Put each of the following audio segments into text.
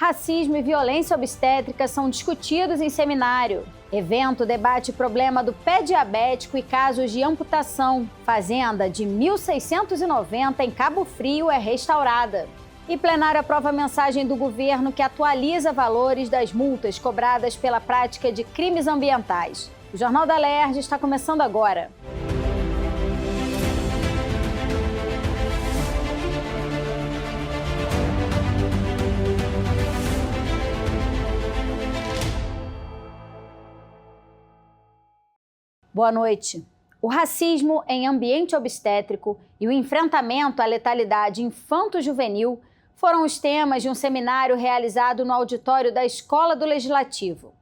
racismo e violência obstétrica são discutidos em seminário. Evento debate problema do pé diabético e casos de amputação. Fazenda de 1690 em Cabo Frio é restaurada. E plenário aprova a mensagem do governo que atualiza valores das multas cobradas pela prática de crimes ambientais. O Jornal da Alerj está começando agora. Boa noite. O racismo em ambiente obstétrico e o enfrentamento à letalidade infanto-juvenil foram os temas de um seminário realizado no auditório da Escola do Legislativo.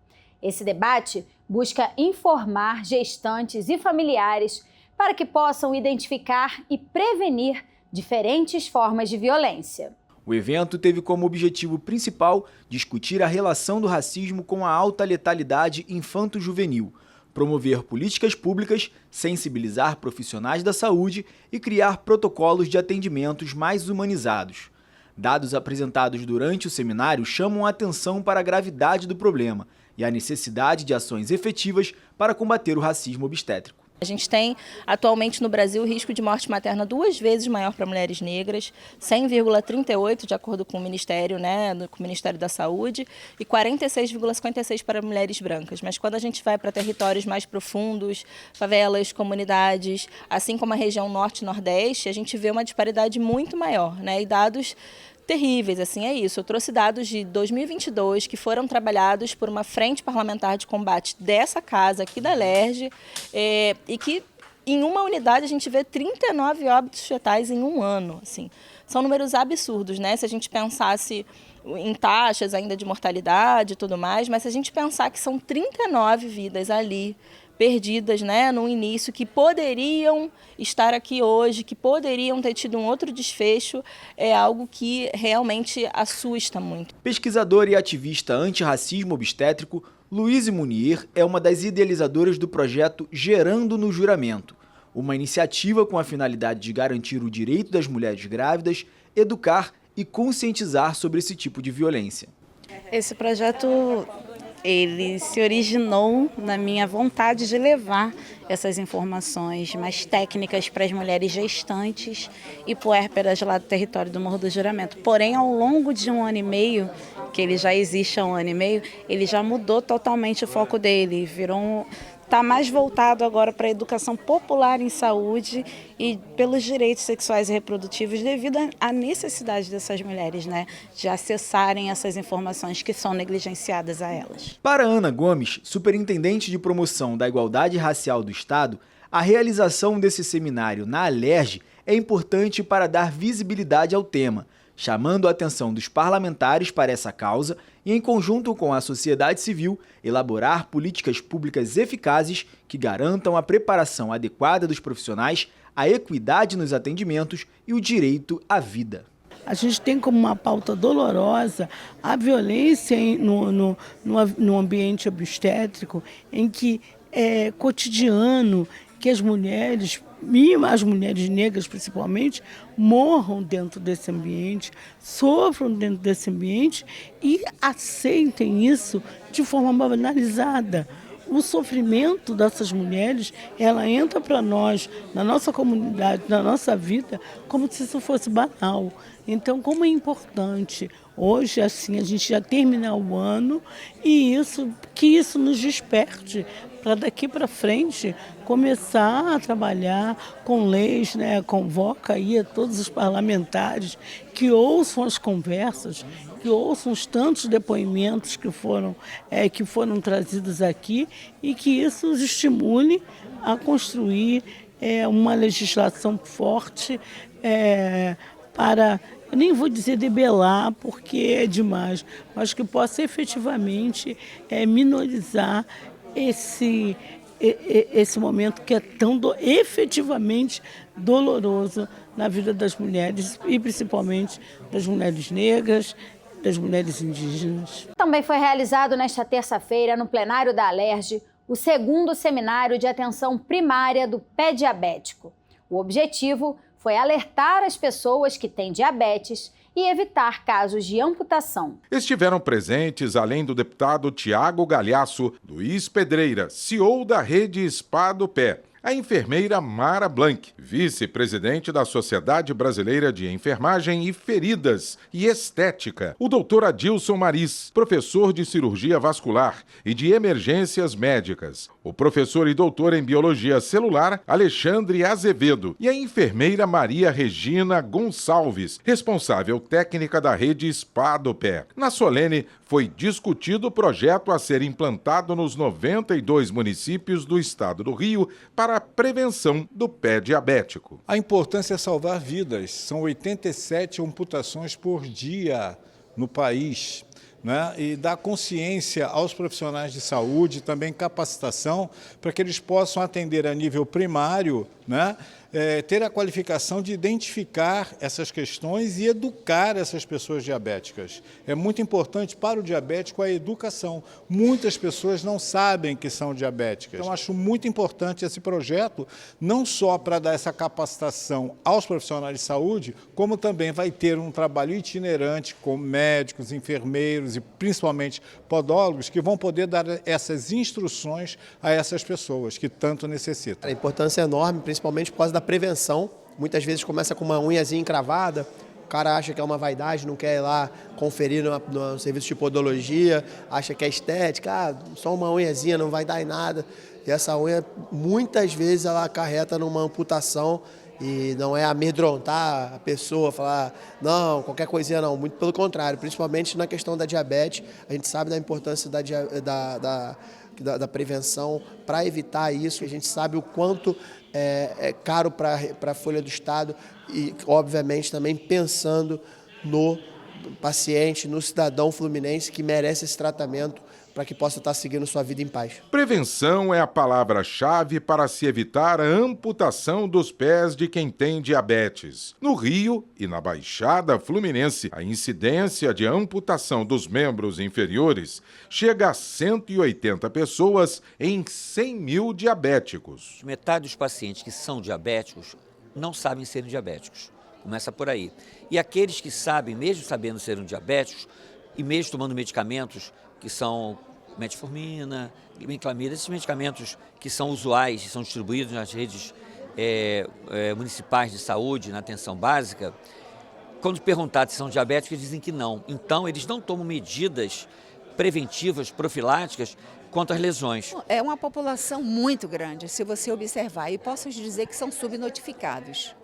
Esse debate busca informar gestantes e familiares para que possam identificar e prevenir diferentes formas de violência. O evento teve como objetivo principal discutir a relação do racismo com a alta letalidade infanto-juvenil, promover políticas públicas, sensibilizar profissionais da saúde e criar protocolos de atendimentos mais humanizados. Dados apresentados durante o seminário chamam a atenção para a gravidade do problema e a necessidade de ações efetivas para combater o racismo obstétrico. A gente tem atualmente no Brasil o risco de morte materna 2 vezes maior para mulheres negras, 100,38 de acordo com o Ministério, com o Ministério da Saúde, e 46,56 para mulheres brancas. Mas quando a gente vai para territórios mais profundos, favelas, comunidades, assim como a região norte e nordeste, a gente vê uma disparidade muito maior, e dados terríveis, assim é isso. Eu trouxe dados de 2022 que foram trabalhados por uma frente parlamentar de combate dessa casa aqui da Alerj e que em uma unidade a gente vê 39 óbitos fetais em um ano. Assim. São números absurdos, Se a gente pensasse em taxas ainda de mortalidade e tudo mais, mas se a gente pensar que são 39 vidas ali perdidas, no início, que poderiam estar aqui hoje, que poderiam ter tido um outro desfecho, é algo que realmente assusta muito. Pesquisadora e ativista antirracismo obstétrico, Luíse Munier é uma das idealizadoras do projeto Gerando no Juramento, uma iniciativa com a finalidade de garantir o direito das mulheres grávidas, educar e conscientizar sobre esse tipo de violência. Esse projeto ele se originou na minha vontade de levar essas informações mais técnicas para as mulheres gestantes e puérperas lá do território do Morro do Juramento. Porém, ao longo de 1 ano e meio, que ele já existe há 1 ano e meio, ele já mudou totalmente o foco dele, está mais voltado agora para a educação popular em saúde e pelos direitos sexuais e reprodutivos devido à necessidade dessas mulheres, de acessarem essas informações que são negligenciadas a elas. Para Ana Gomes, superintendente de promoção da igualdade racial do Estado, a realização desse seminário na Alerj é importante para dar visibilidade ao tema, chamando a atenção dos parlamentares para essa causa e, em conjunto com a sociedade civil, elaborar políticas públicas eficazes que garantam a preparação adequada dos profissionais, a equidade nos atendimentos e o direito à vida. A gente tem como uma pauta dolorosa a violência no ambiente obstétrico, em que é cotidiano que as mulheres negras principalmente, morram dentro desse ambiente, sofram dentro desse ambiente e aceitem isso de forma banalizada. O sofrimento dessas mulheres, ela entra para nós, na nossa comunidade, na nossa vida, como se isso fosse banal. Então, como é importante hoje, assim, a gente já terminar o ano e que isso nos desperte para daqui para frente começar a trabalhar com leis, Convoca aí a todos os parlamentares que ouçam as conversas, que ouçam os tantos depoimentos que foram trazidos aqui e que isso os estimule a construir uma legislação forte para, eu nem vou dizer debelar, porque é demais, mas que possa efetivamente minorizar esse momento que é tão efetivamente doloroso na vida das mulheres e principalmente das mulheres negras, das mulheres indígenas. Também foi realizado nesta terça-feira, no plenário da Alerj, o 2º seminário de atenção primária do pé diabético. O objetivo foi alertar as pessoas que têm diabetes e evitar casos de amputação. Estiveram presentes, além do deputado Tiago Galhaço, Luiz Pedreira, CEO da Rede Spa do Pé, a enfermeira Mara Blanc, vice-presidente da Sociedade Brasileira de Enfermagem e Feridas e Estética, o doutor Adilson Maris, professor de cirurgia vascular e de emergências médicas, o professor e doutor em biologia celular Alexandre Azevedo e a enfermeira Maria Regina Gonçalves, responsável técnica da Rede Spa do Pé. Na solene, foi discutido o projeto a ser implantado nos 92 municípios do estado do Rio para a prevenção do pé diabético. A importância é salvar vidas. São 87 amputações por dia no país, né? E dar consciência aos profissionais de saúde, também capacitação, para que eles possam atender a nível primário, né? Ter a qualificação de identificar essas questões e educar essas pessoas diabéticas. É muito importante para o diabético a educação. Muitas pessoas não sabem que são diabéticas. Então, acho muito importante esse projeto, não só para dar essa capacitação aos profissionais de saúde, como também vai ter um trabalho itinerante com médicos, enfermeiros e principalmente podólogos que vão poder dar essas instruções a essas pessoas que tanto necessitam. A importância é enorme, principalmente por causa da prevenção. Muitas vezes começa com uma unhazinha encravada, o cara acha que é uma vaidade, não quer ir lá conferir no serviço de podologia, acha que é estética, só uma unhazinha não vai dar em nada. E essa unha, muitas vezes, ela acarreta numa amputação e não é amedrontar a pessoa, falar, não, qualquer coisinha não, muito pelo contrário, principalmente na questão da diabetes, a gente sabe da importância da prevenção para evitar isso, a gente sabe o quanto é caro para a folha do Estado e, obviamente, também pensando no paciente, no cidadão fluminense que merece esse tratamento para que possa estar seguindo sua vida em paz. Prevenção é a palavra-chave para se evitar a amputação dos pés de quem tem diabetes. No Rio e na Baixada Fluminense, a incidência de amputação dos membros inferiores chega a 180 pessoas em 100 mil diabéticos. Metade dos pacientes que são diabéticos não sabem serem diabéticos. Começa por aí. E aqueles que sabem, mesmo sabendo serem diabéticos, e mesmo tomando medicamentos que são metformina, glimiclamida, esses medicamentos que são usuais e são distribuídos nas redes municipais de saúde, na atenção básica, quando perguntados se são diabéticos, eles dizem que não. Então, eles não tomam medidas preventivas, profiláticas, quanto às lesões. É uma população muito grande, se você observar, e posso te dizer que são subnotificados.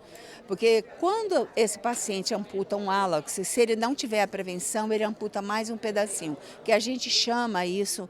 Porque quando esse paciente amputa um álax, se ele não tiver a prevenção, ele amputa mais um pedacinho, que a gente chama isso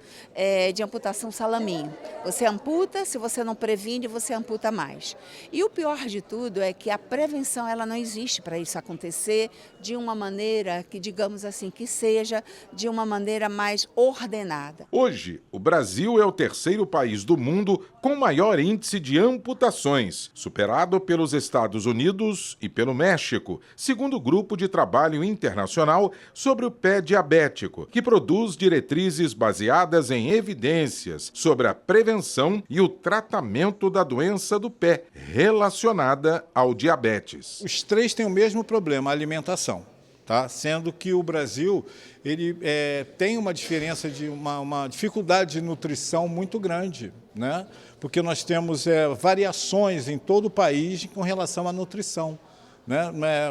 de amputação salaminho. Você amputa, se você não previne, você amputa mais. E o pior de tudo é que a prevenção ela não existe para isso acontecer de uma maneira que, digamos assim, que seja de uma maneira mais ordenada. Hoje, o Brasil é o terceiro país do mundo com maior índice de amputações, superado pelos Estados Unidos e pelo México, segundo o Grupo de Trabalho Internacional sobre o Pé Diabético, que produz diretrizes baseadas em evidências sobre a prevenção e o tratamento da doença do pé relacionada ao diabetes. Os três têm o mesmo problema, a alimentação. Tá? Sendo que o Brasil ele, tem uma diferença de uma dificuldade de nutrição muito grande, né? Porque nós temos variações em todo o país com relação à nutrição. Né?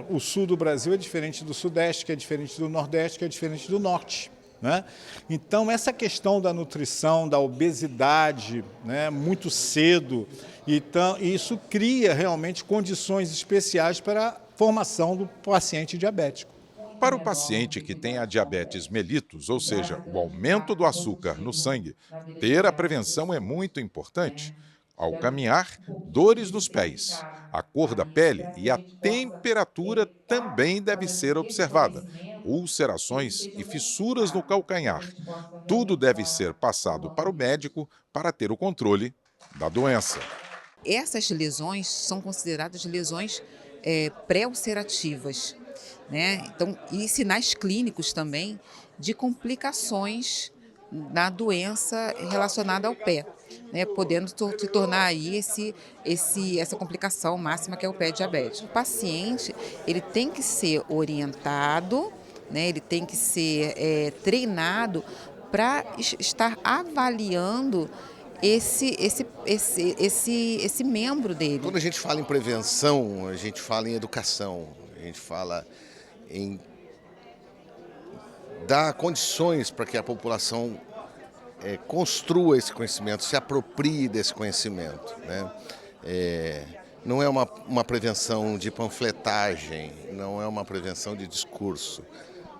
O sul do Brasil é diferente do sudeste, que é diferente do nordeste, que é diferente do norte. Né? Então, essa questão da nutrição, da obesidade, né, muito cedo, então, isso cria realmente condições especiais para a formação do paciente diabético. Para o paciente que tem a diabetes mellitus, ou seja, o aumento do açúcar no sangue, ter a prevenção é muito importante. Ao caminhar, dores nos pés, a cor da pele e a temperatura também deve ser observada. Ulcerações e fissuras no calcanhar. Tudo deve ser passado para o médico para ter o controle da doença. Essas lesões são consideradas lesões pré-ulcerativas, né? Então, e sinais clínicos também de complicações na doença relacionada ao pé. né, podendo se tornar aí essa complicação máxima que é o pé diabético. O paciente ele tem que ser orientado, né, ele tem que ser treinado para estar avaliando esse membro dele. Quando a gente fala em prevenção, a gente fala em educação, a gente fala em dar condições para que a população construa esse conhecimento, se aproprie desse conhecimento, né? Não é uma prevenção de panfletagem, não é uma prevenção de discurso,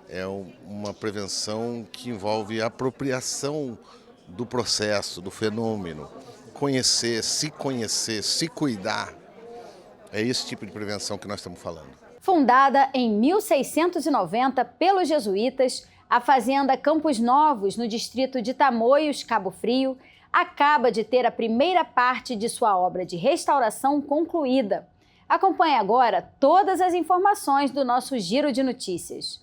é uma prevenção que envolve a apropriação do processo, do fenômeno, conhecer, se cuidar. É esse tipo de prevenção que nós estamos falando. Fundada em 1690 pelos jesuítas, a Fazenda Campos Novos, no distrito de Tamoios, Cabo Frio, acaba de ter a primeira parte de sua obra de restauração concluída. Acompanhe agora todas as informações do nosso Giro de Notícias.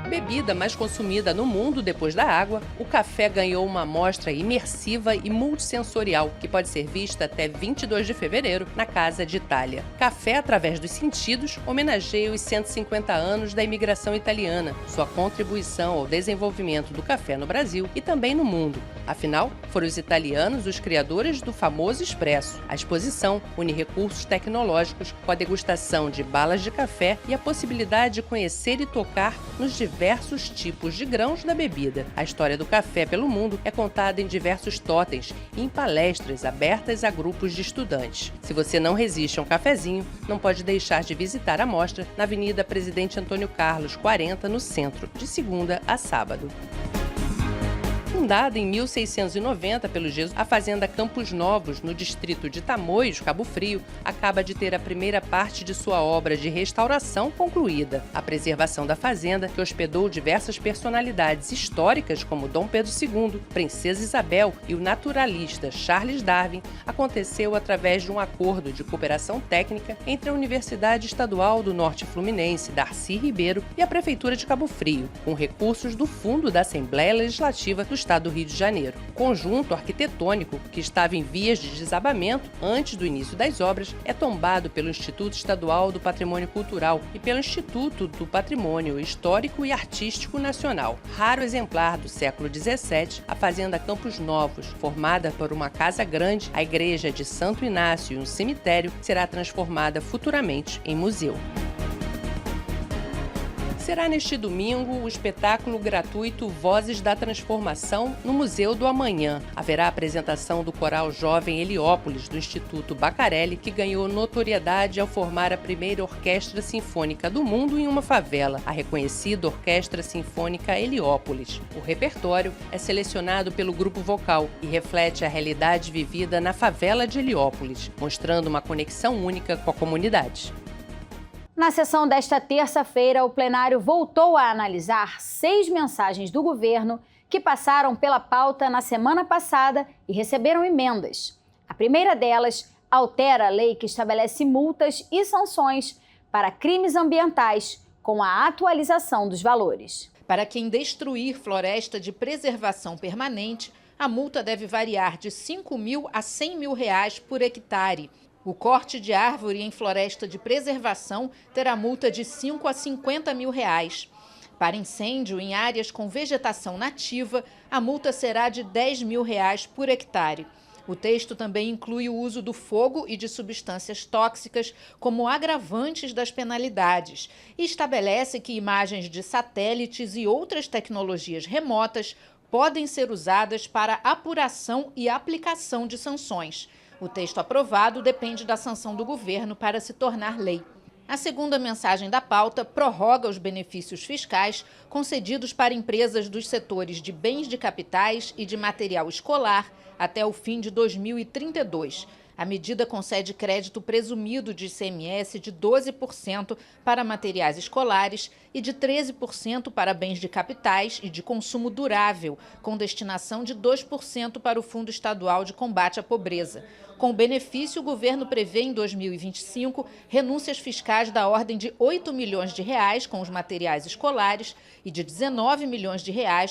Bebida mais consumida no mundo depois da água, o café ganhou uma amostra imersiva e multissensorial, que pode ser vista até 22 de fevereiro na Casa de Itália. Café através dos sentidos homenageia os 150 anos da imigração italiana, sua contribuição ao desenvolvimento do café no Brasil e também no mundo. Afinal, foram os italianos os criadores do famoso expresso. A exposição une recursos tecnológicos com a degustação de balas de café e a possibilidade de conhecer e tocar nos diversos tipos de grãos da bebida. A história do café pelo mundo é contada em diversos totens e em palestras abertas a grupos de estudantes. Se você não resiste a um cafezinho, não pode deixar de visitar a mostra na Avenida Presidente Antônio Carlos, 40, no centro, de segunda a sábado. Fundada em 1690 pelos jesuítas, a Fazenda Campos Novos, no distrito de Tamoios, Cabo Frio, acaba de ter a primeira parte de sua obra de restauração concluída. A preservação da fazenda, que hospedou diversas personalidades históricas como Dom Pedro II, Princesa Isabel e o naturalista Charles Darwin, aconteceu através de um acordo de cooperação técnica entre a Universidade Estadual do Norte Fluminense, Darcy Ribeiro, e a Prefeitura de Cabo Frio, com recursos do Fundo da Assembleia Legislativa do Estado do Rio de Janeiro. O conjunto arquitetônico, que estava em vias de desabamento antes do início das obras, é tombado pelo Instituto Estadual do Patrimônio Cultural e pelo Instituto do Patrimônio Histórico e Artístico Nacional. Raro exemplar do século XVII, a Fazenda Campos Novos, formada por uma casa grande, a igreja de Santo Inácio e um cemitério, será transformada futuramente em museu. Será neste domingo o espetáculo gratuito Vozes da Transformação no Museu do Amanhã. Haverá a apresentação do coral jovem Heliópolis, do Instituto Bacarelli, que ganhou notoriedade ao formar a primeira orquestra sinfônica do mundo em uma favela, a reconhecida Orquestra Sinfônica Heliópolis. O repertório é selecionado pelo grupo vocal e reflete a realidade vivida na favela de Heliópolis, mostrando uma conexão única com a comunidade. Na sessão desta terça-feira, o plenário voltou a analisar 6 mensagens do governo que passaram pela pauta na semana passada e receberam emendas. A primeira delas altera a lei que estabelece multas e sanções para crimes ambientais, com a atualização dos valores. Para quem destruir floresta de preservação permanente, a multa deve variar de R$ 5.000 a R$ 100.000 por hectare. O corte de árvore em floresta de preservação terá multa de R$ 5 a R$ 50.000. Para incêndio em áreas com vegetação nativa, a multa será de R$ 10.000 por hectare. O texto também inclui o uso do fogo e de substâncias tóxicas como agravantes das penalidades e estabelece que imagens de satélites e outras tecnologias remotas podem ser usadas para apuração e aplicação de sanções. O texto aprovado depende da sanção do governo para se tornar lei. A segunda mensagem da pauta prorroga os benefícios fiscais concedidos para empresas dos setores de bens de capitais e de material escolar até o fim de 2032. A A medida concede crédito presumido de ICMS de 12% para materiais escolares e de 13% para bens de capitais e de consumo durável, com destinação de 2% para o Fundo Estadual de Combate à Pobreza. Com o benefício, o governo prevê em 2025 renúncias fiscais da ordem de R$ 8 milhões com os materiais escolares e de R$ 19 milhões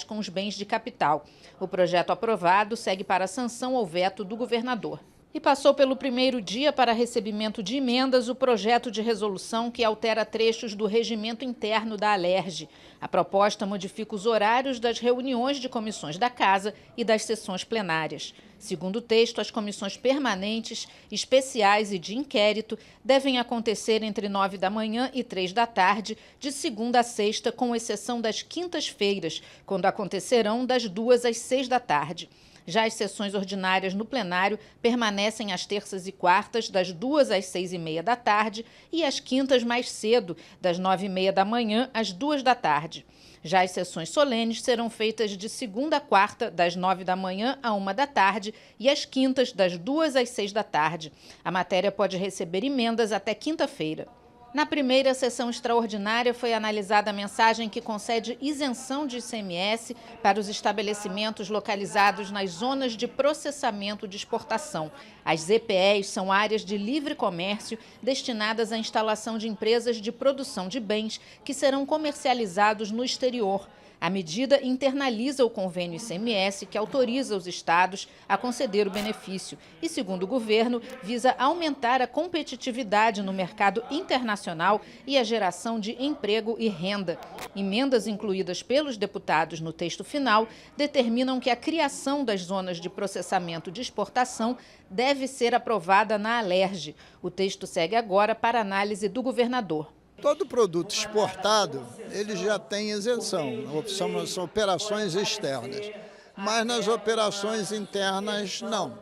com os bens de capital. O projeto aprovado segue para a sanção ou veto do governador. E passou pelo primeiro dia para recebimento de emendas o projeto de resolução que altera trechos do regimento interno da Alerj. A proposta modifica os horários das reuniões de comissões da Casa e das sessões plenárias. Segundo o texto, as comissões permanentes, especiais e de inquérito devem acontecer entre 9 da manhã e 3 da tarde, de segunda a sexta, com exceção das quintas-feiras, quando acontecerão das 2 às 6 da tarde. Já as sessões ordinárias no plenário permanecem às terças e quartas, das 2 às 6h30 da tarde, e às quintas mais cedo, das 9h30 da manhã às 2 da tarde. Já as sessões solenes serão feitas de segunda a quarta, das 9 da manhã à 1 da tarde, e às quintas, das 2 às 6 da tarde. A matéria pode receber emendas até quinta-feira. Na primeira sessão extraordinária foi analisada a mensagem que concede isenção de ICMS para os estabelecimentos localizados nas zonas de processamento de exportação. As ZPEs são áreas de livre comércio destinadas à instalação de empresas de produção de bens que serão comercializados no exterior. A medida internaliza o convênio ICMS, que autoriza os estados a conceder o benefício e, segundo o governo, visa aumentar a competitividade no mercado internacional e a geração de emprego e renda. Emendas incluídas pelos deputados no texto final determinam que a criação das zonas de processamento de exportação deve ser aprovada na Alerj. O texto segue agora para análise do governador. Todo produto exportado, ele já tem isenção, são operações externas, mas nas operações internas não.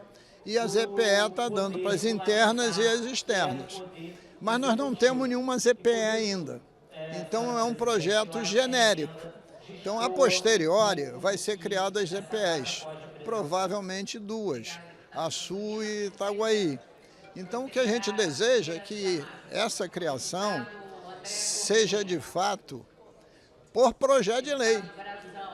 E a ZPE está dando para as internas e as externas. Mas nós não temos nenhuma ZPE ainda, então é um projeto genérico. Então, a posteriori, vai ser criadas ZPEs, provavelmente 2, Açu e Itaguaí. Então, o que a gente deseja é que essa criação seja de fato por projeto de lei,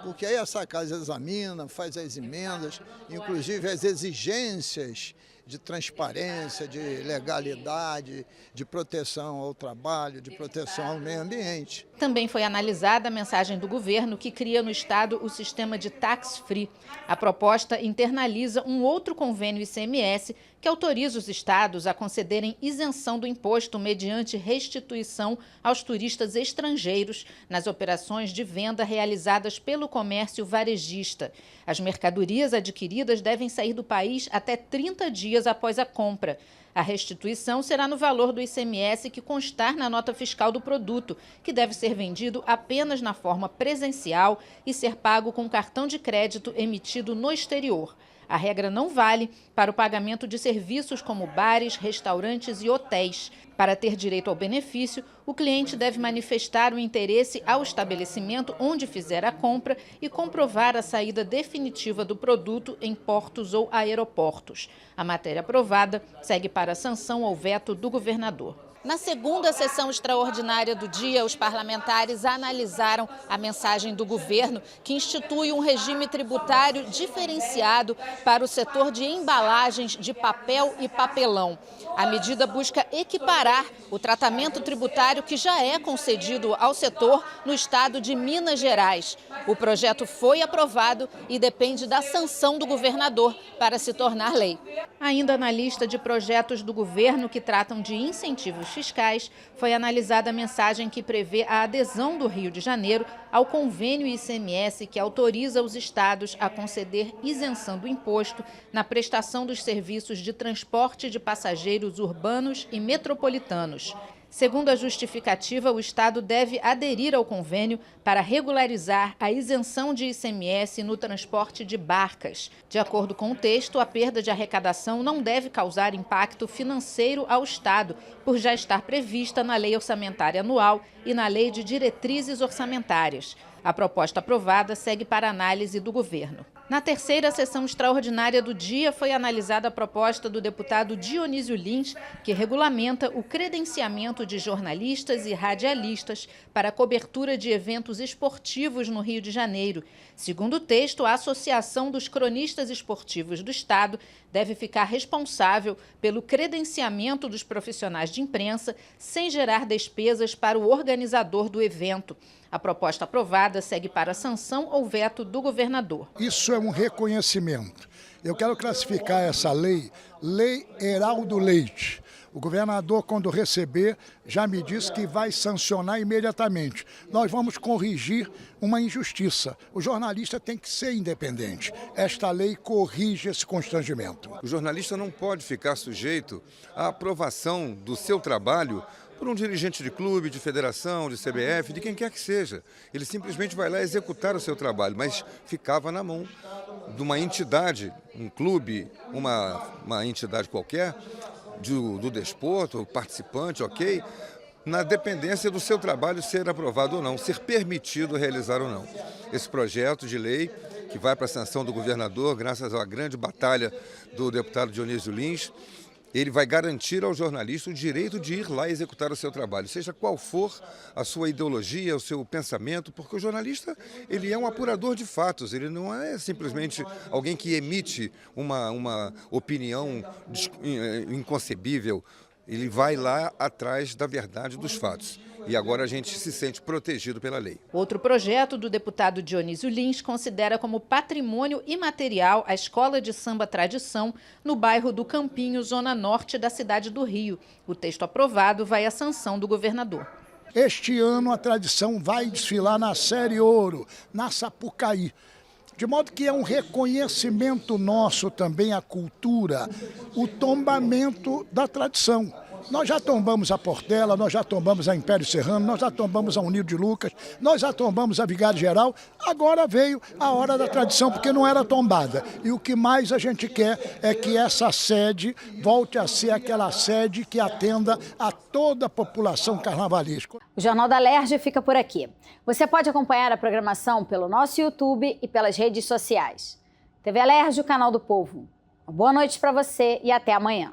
porque aí essa casa examina, faz as emendas, inclusive as exigências de transparência, de legalidade, de proteção ao trabalho, de proteção ao meio ambiente. Também foi analisada a mensagem do governo que cria no estado o sistema de tax-free. A proposta internaliza um outro convênio ICMS que autoriza os estados a concederem isenção do imposto mediante restituição aos turistas estrangeiros nas operações de venda realizadas pelo comércio varejista. As mercadorias adquiridas devem sair do país até 30 dias após a compra. A restituição será no valor do ICMS que constar na nota fiscal do produto, que deve ser vendido apenas na forma presencial e ser pago com cartão de crédito emitido no exterior. A regra não vale para o pagamento de serviços como bares, restaurantes e hotéis. Para ter direito ao benefício, o cliente deve manifestar o interesse ao estabelecimento onde fizer a compra e comprovar a saída definitiva do produto em portos ou aeroportos. A matéria aprovada segue para a sanção ou veto do governador. Na segunda sessão extraordinária do dia, os parlamentares analisaram a mensagem do governo que institui um regime tributário diferenciado para o setor de embalagens de papel e papelão. A medida busca equiparar o tratamento tributário que já é concedido ao setor no estado de Minas Gerais. O projeto foi aprovado e depende da sanção do governador para se tornar lei. Ainda na lista de projetos do governo que tratam de incentivos fiscais, foi analisada a mensagem que prevê a adesão do Rio de Janeiro ao convênio ICMS que autoriza os estados a conceder isenção do imposto na prestação dos serviços de transporte de passageiros urbanos e metropolitanos. Segundo a justificativa, o Estado deve aderir ao convênio para regularizar a isenção de ICMS no transporte de barcas. De acordo com o texto, a perda de arrecadação não deve causar impacto financeiro ao Estado, por já estar prevista na Lei Orçamentária Anual e na Lei de Diretrizes Orçamentárias. A proposta aprovada segue para análise do governo. Na terceira sessão extraordinária do dia, foi analisada a proposta do deputado Dionísio Lins, que regulamenta o credenciamento de jornalistas e radialistas para a cobertura de eventos esportivos no Rio de Janeiro. Segundo o texto, a Associação dos Cronistas Esportivos do Estado deve ficar responsável pelo credenciamento dos profissionais de imprensa, sem gerar despesas para o organizador do evento. A proposta aprovada segue para a sanção ou veto do governador. Isso é um reconhecimento. Eu quero classificar essa lei, Lei Heraldo Leite. O governador, quando receber, já me disse que vai sancionar imediatamente. Nós vamos corrigir uma injustiça. O jornalista tem que ser independente. Esta lei corrige esse constrangimento. O jornalista não pode ficar sujeito à aprovação do seu trabalho por um dirigente de clube, de federação, de CBF, de quem quer que seja. Ele simplesmente vai lá executar o seu trabalho, mas ficava na mão de uma entidade, um clube, uma entidade qualquer, do desporto, participante, ok, na dependência do seu trabalho ser aprovado ou não, ser permitido realizar ou não. Esse projeto de lei, que vai para a sanção do governador, graças à grande batalha do deputado Dionísio Lins, ele vai garantir ao jornalista o direito de ir lá executar o seu trabalho, seja qual for a sua ideologia, o seu pensamento, porque o jornalista ele é um apurador de fatos, ele não é simplesmente alguém que emite uma opinião inconcebível, ele vai lá atrás da verdade dos fatos. E agora a gente se sente protegido pela lei. Outro projeto do deputado Dionísio Lins considera como patrimônio imaterial a Escola de Samba Tradição, no bairro do Campinho, zona norte da cidade do Rio. O texto aprovado vai à sanção do governador. Este ano a tradição vai desfilar na Série Ouro, na Sapucaí. De modo que é um reconhecimento nosso também à cultura, o tombamento da tradição. Nós já tombamos a Portela, nós já tombamos a Império Serrano, nós já tombamos a Unido de Lucas, nós já tombamos a Vigário Geral, agora veio a hora da tradição, porque não era tombada. E o que mais a gente quer é que essa sede volte a ser aquela sede que atenda a toda a população carnavalesca. O Jornal da Alerj fica por aqui. Você pode acompanhar a programação pelo nosso YouTube e pelas redes sociais. TV Alerj, o canal do povo. Uma boa noite para você e até amanhã.